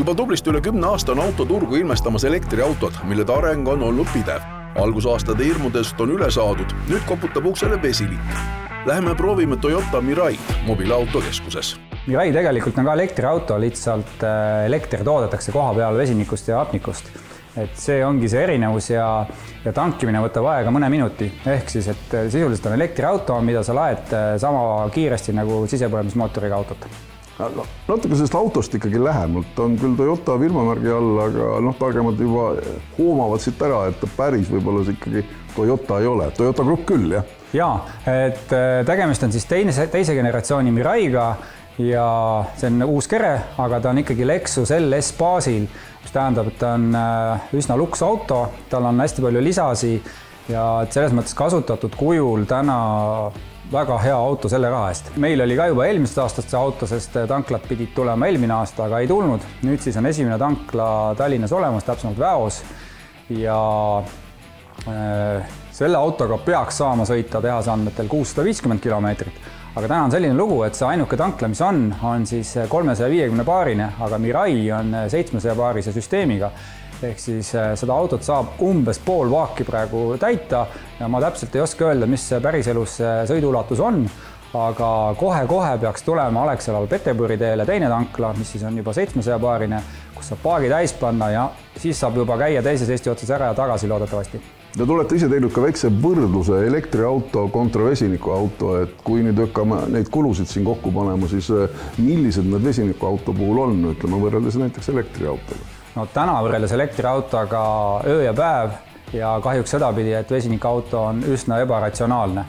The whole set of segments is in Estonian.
Juba tublisti üle 10 aasta on autoturgu ilmestamas elektriautod, mille areng on olnud pidev. Algusaastade hirmudest on üle saadud, nüüd koputab uksele vesinik. Läheme proovime Toyota Mirai mobiilautokeskuses. Mirai tegelikult on ka elektriauto, lihtsalt elekter toodetakse koha peal vesinikust ja hapnikust. Et see ongi see erinevus ja tankimine võtab aega mõne minuti. Ehk siis, et sisuliselt on elektriauto, mida sa laed sama kiiresti nagu sisepõlemismootoriga autot. Natuke sellest autost ikkagi lähemalt. On küll Toyota firmamärgi all, aga targemad juba hoomavad siit ära, et päris võib-olla see ikkagi Toyota ei ole. Toyota Group küll, jah? Jaa, et tegemist on siis teise generatsiooni Miraiga ja see on uus kere, aga ta on ikkagi Lexus LS baasil, mis tähendab, et ta on üsna luks auto, tal on hästi palju lisasi ja selles mõttes kasutatud kujul täna väga hea auto selle raha eest. Meil oli ka juba eelmisest aastast see auto, sest tanklad pidid tulema eelmine aasta, aga ei tulnud. Nüüd siis on esimene tankla Tallinnas olemas, täpsemalt Väos ja selle autoga peaks saama sõita tehasandmetel 650 kilomeetrit. Aga täna on selline lugu, et see ainuke tankla, mis on siis 350 paarine, aga Mirai on 700 paarise süsteemiga. Ehk siis seda autot saab umbes pool vaaki praegu täita ja ma täpselt ei oska öelda, mis päriselus sõiduulatus on, aga kohe peaks tulema Alexelal Peterburi teele teine tankla, mis siis on juba 700 paarine, kus saab paagi täis panna ja siis saab juba käia teises Eesti otsas ära ja tagasi loodetavasti. Te olete ise teinud ka väikse võrdluse elektriauto kontra vesinikuauto, et kui nüüd hakkame neid kulusid siin kokku panema, siis millised need vesinikuauto puhul on, ütleme võrreldes näiteks elektriautoga? No täna võrreldes elektriautoga öö ja päev ja kahjuks sedapidi, et vesinikuauto on üsna ebaratsionaalne.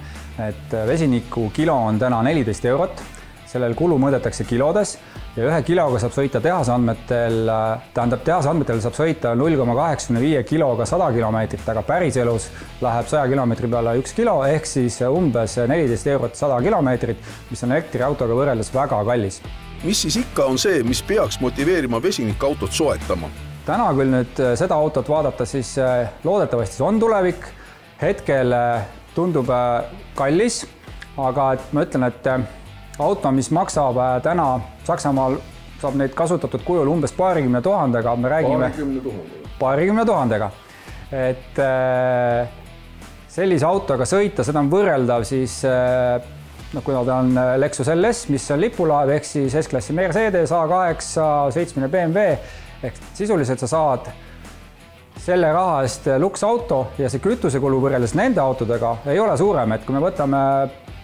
Et vesiniku kilo on täna 14 eurot, sellel kulu mõõdetakse kilodes ja 1 kiloga saab sõita tehasandmetel saab sõita 0,85 kiloga 100 kilomeetrit, aga päriselus läheb 100 kilomeetri peale 1 kilo, ehk siis umbes 14 eurot 100 kilomeetrit, mis on elektriautoga võrreldes väga kallis. Mis siis ikka on see, mis peaks motiveerima vesinikautot soetama? Täna küll nüüd seda autot vaadata, siis loodetavasti see on tulevik. Hetkel tundub kallis, aga ma ütlen, et auto, mis maksab täna Saksamaal, saab neid kasutatud kujul umbes 20 000-ga, me räägime 20 000-ga. Et sellise autoga sõita, seda on võrreldav siis kui ta on Lexus LS, mis on lipulaev, ehk siis S-klassi Mercedes, A8, 7 BMW, ehk sisuliselt sa saad selle raha eest luksauto ja see kütusekulu võrreldes nende autodega ei ole suurem, et kui me võtame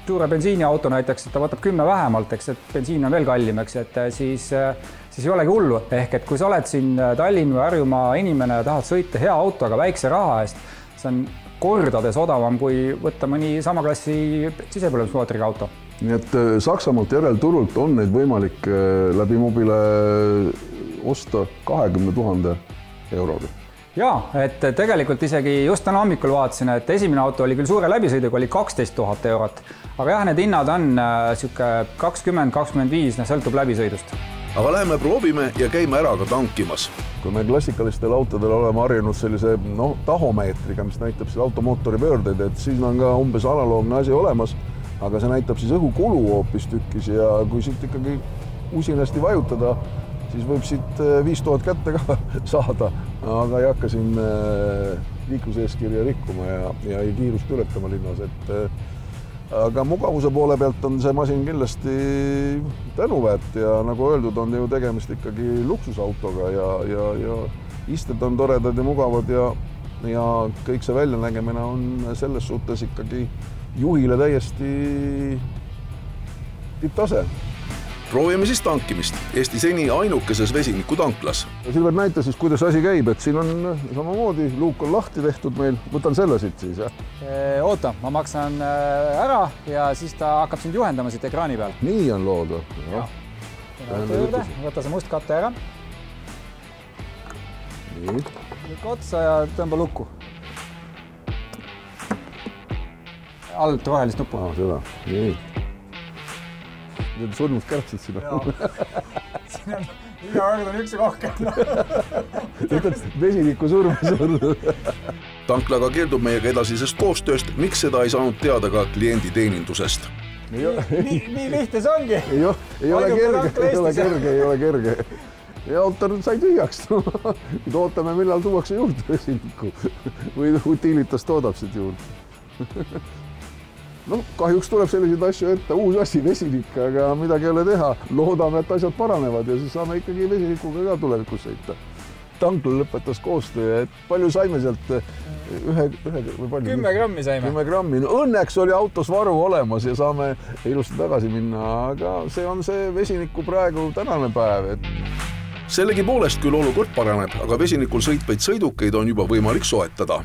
suure bensiiniauto näiteks, et ta võtab 10 vähemalt, eks, et bensiin on veel kallim, eks, et siis ei olegi hullu. Ehk et kui sa oled siin Tallinn või Harjumaa inimene ja tahad sõita hea autoga väikse raha eest, see on kordades odavam kui võtta mõni sama klassi sisepõlemismootoriga auto. Nii et Saksamaalt järelturult on neid võimalik läbi mobile osta 20 000 euroga. Jaa, et tegelikult isegi just täna hommikul vaatasin, et esimene auto oli küll suure läbisõiduga, oli 12 000 eurot. Aga jah, need hinnad on 20-25, sõltub läbisõidust. Aga läheme proovime ja käime ära ka tankimas. Kui me klassikalistel autodel oleme harjunud sellise tahomeetriga, mis näitab siis automootori pöördeid, et siis on ka umbes analoogne asi olemas, aga see näitab siis õhukulu hoopis tükkis ja kui siit ikkagi usinasti vajutada, siis võib siit 5000 kätte ka saada, aga ei hakka siin liikluseeskirja rikkuma ja kiirust ületama linnas. Aga mugavuse poole pealt on see masin kindlasti tänuväärt ja nagu öeldud, on ju tegemist ikkagi luksusautoga ja isted on toredad ja mugavad ja kõik see väljanägemine on selles suhtes ikkagi juhile täiesti tipptase. Proovime siis tankimist Eesti seni ainukeses vesinikutanklas. Silver näita siis, kuidas asi käib, et siin on samamoodi, luuk on lahti tehtud meil. Võtan selle siit siis, jah? Oota, ma maksan ära ja siis ta hakkab sind juhendama siit ekraani peal. Nii on lood. Võta see must katte ära. Nii. Lükka otsa ja tõmba lukku. Alt rohelist nuppu. Seda, nii. Surnud kärbsid sinna. Siin on iga kord on üks rohkem. Ütled vesiniku surnud. Tanklaga keeldub meiega edasisest koostööst, miks seda ei saanud teada ka klienditeenindusest. Nii lihtne see ongi. Ei ole kerge. ja autor sai tühjaks. Nüüd ootame, millal tuuakse juurde vesinikku või Utilitas toodab siit juurde. No, kahjuks tuleb selliseid asju ette, uus asi, vesinik, aga midagi ei ole teha. Loodame, et asjad paranevad ja siis saame ikkagi vesinikuga ka tulevikus sõita. Tankla lõpetas koostöö, et palju saime sealt ühe või palju? 10 grammi saime. 10 grammi. No, õnneks oli autos varu olemas ja saame ilusti tagasi minna, aga see on see vesiniku praegu tänane päev. Sellegipoolest küll olukord paraneb, aga vesinikul sõitvaid sõidukeid on juba võimalik soetada.